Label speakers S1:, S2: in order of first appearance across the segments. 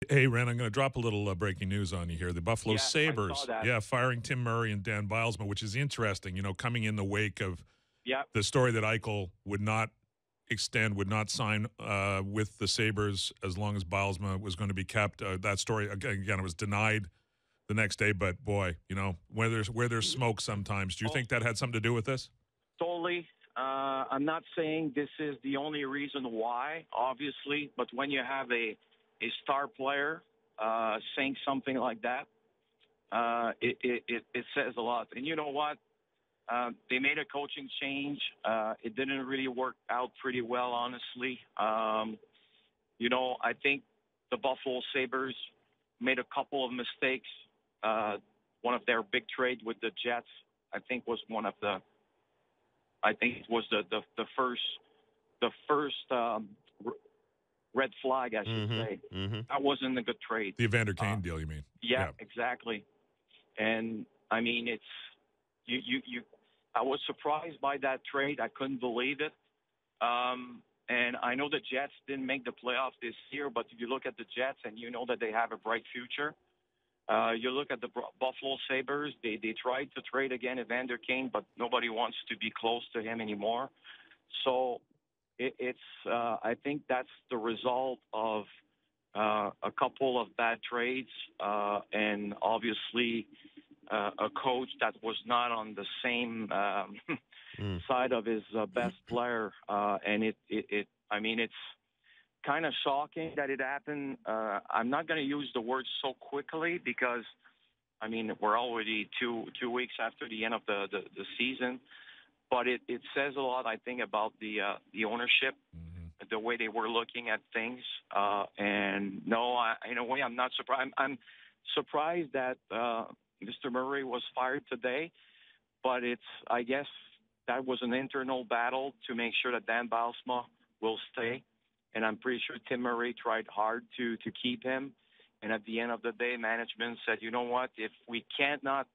S1: Hey, Ren, I'm going to drop a little breaking news on you here. The Buffalo
S2: Yeah, I saw
S1: Sabres,
S2: that.
S1: yeah, firing Tim Murray and Dan Bylsma, which is interesting, coming in the wake of
S2: Yeah,
S1: the story that Eichel would not would not sign with the Sabres as long as Bylsma was going to be kept. That story, again, it was denied the next day, but boy, where there's smoke sometimes. Do you
S2: oh,
S1: think that had something to do with this?
S2: totally. I'm not saying this is the only reason why, obviously, but when you have a star player saying something like that, it says a lot. And you know what? They made a coaching change. It didn't really work out pretty well, honestly. I think the Buffalo Sabres made a couple of mistakes. One of their big trade with the Jets, I think, was one of the. I think it was the first red flag, I should say. That wasn't a good trade.
S1: The Evander Kane deal, you mean?
S2: Yeah, exactly. And I mean, it's you. I was surprised by that trade. I couldn't believe it. And I know the Jets didn't make the playoffs this year, but if you look at the Jets and you know that they have a bright future, you look at the Buffalo Sabres. They tried to trade again Evander Kane, but nobody wants to be close to him anymore. So it's I think that's the result of a couple of bad trades and obviously a coach that was not on the same side of his best player. And I mean, it's kind of shocking that it happened. I'm not going to use the word so quickly because, I mean, we're already two weeks after the end of the season. But it says a lot, I think, about the ownership, the way they were looking at things. And no, in a way, I'm not surprised. I'm surprised that Mr. Murray was fired today. But I guess that was an internal battle to make sure that Dan Bylsma will stay. And I'm pretty sure Tim Murray tried hard to keep him. And at the end of the day, management said, you know what, if we can't not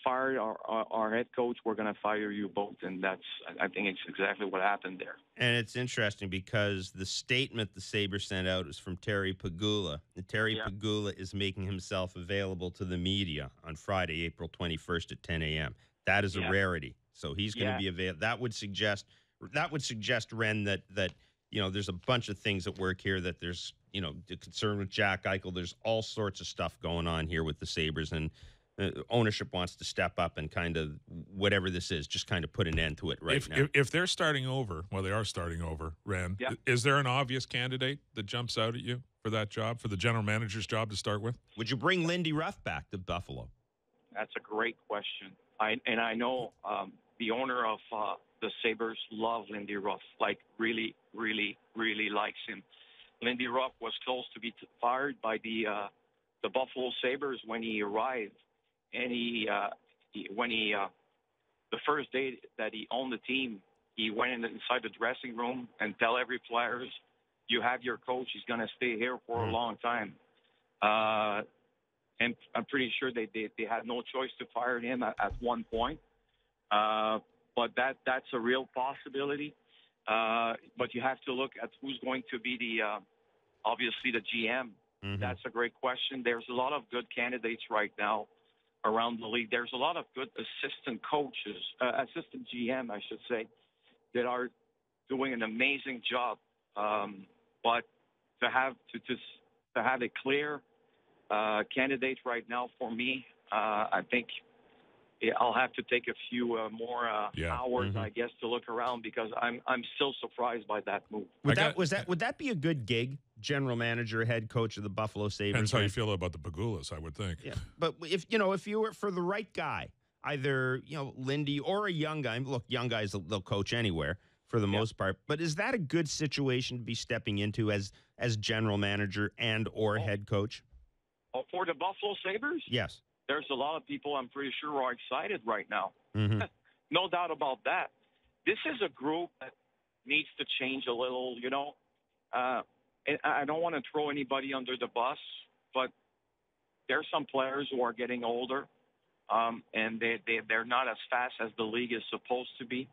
S2: fire our head coach, we're going to fire you both. And I think it's exactly what happened there.
S3: And it's interesting because the statement the Sabres sent out is from Terry Pegula. And Terry Pegula is making himself available to the media on Friday, April 21st at 10 a.m. That is a rarity. So he's going to be available. That would suggest, Ren, that there's a bunch of things at work here, that there's, the concern with Jack Eichel. There's all sorts of stuff going on here with the Sabres, and ownership wants to step up and kind of, whatever this is, just kind of put an end to it now.
S1: If they're starting over, well, they are starting over, Ren, is there an obvious candidate that jumps out at you for that job, for the general manager's job to start with?
S3: Would you bring Lindy Ruff back to Buffalo?
S2: That's a great question. I know the owner of the Sabres love Lindy Ruff, like really, really, really likes him. Lindy Ruff was close to be fired by the Buffalo Sabres when he arrived, and the first day that he owned the team, he went inside the dressing room and tell every players, you have your coach, he's going to stay here for a long time. And I'm pretty sure they had no choice to fire him at one point. But that's a real possibility. But you have to look at who's going to be obviously the GM. That's a great question. There's a lot of good candidates right now around the league. There's a lot of good assistant coaches, assistant GM, I should say, that are doing an amazing job. But to have a clear candidate right now for me, I think I'll have to take a few more hours, I guess, to look around, because I'm still surprised by that move.
S3: Would that be a good gig, general manager, head coach of the Buffalo Sabres?
S1: Depends how you feel about the Pagulas, I would think.
S3: Yeah, but if you were for the right guy, either Lindy or a young guy. Look, young guys they'll coach anywhere for the most part. But is that a good situation to be stepping into as general manager and or head coach?
S2: Oh, for the Buffalo Sabres?
S3: Yes.
S2: There's a lot of people I'm pretty sure are excited right now. No doubt about that. This is a group that needs to change a little, and I don't want to throw anybody under the bus, but there's some players who are getting older, and they're not as fast as the league is supposed to be.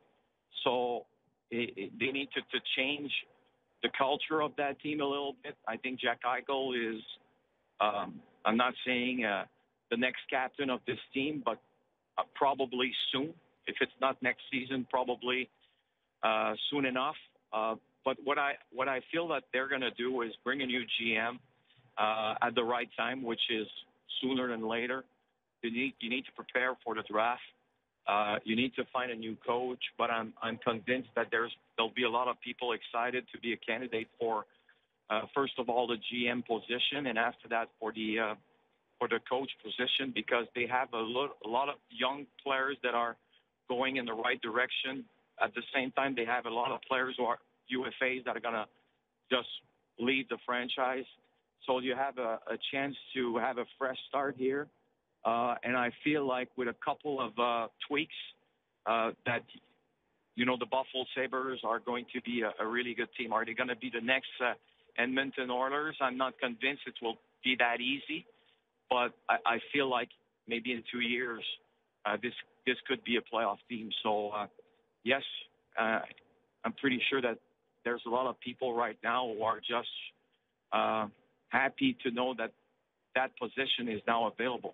S2: So they need to change the culture of that team a little bit. I think Jack Eichel is, I'm not saying the next captain of this team, but probably soon. If it's not next season, probably soon enough. But what I feel that they're going to do is bring a new GM at the right time, which is sooner than later. You need to prepare for the draft. You need to find a new coach, but I'm convinced that there'll be a lot of people excited to be a candidate for first of all the GM position, and after that for the coach position, because they have a lot of young players that are going in the right direction. At the same time, they have a lot of players who are UFAs that are going to just leave the franchise. So you have a chance to have a fresh start here. And I feel like with a couple of tweaks that, the Buffalo Sabres are going to be a really good team. Are they going to be the next Edmonton Oilers? I'm not convinced it will be that easy. But I feel like maybe in 2 years, this could be a playoff team. So, yes, I'm pretty sure that there's a lot of people right now who are just happy to know that position is now available.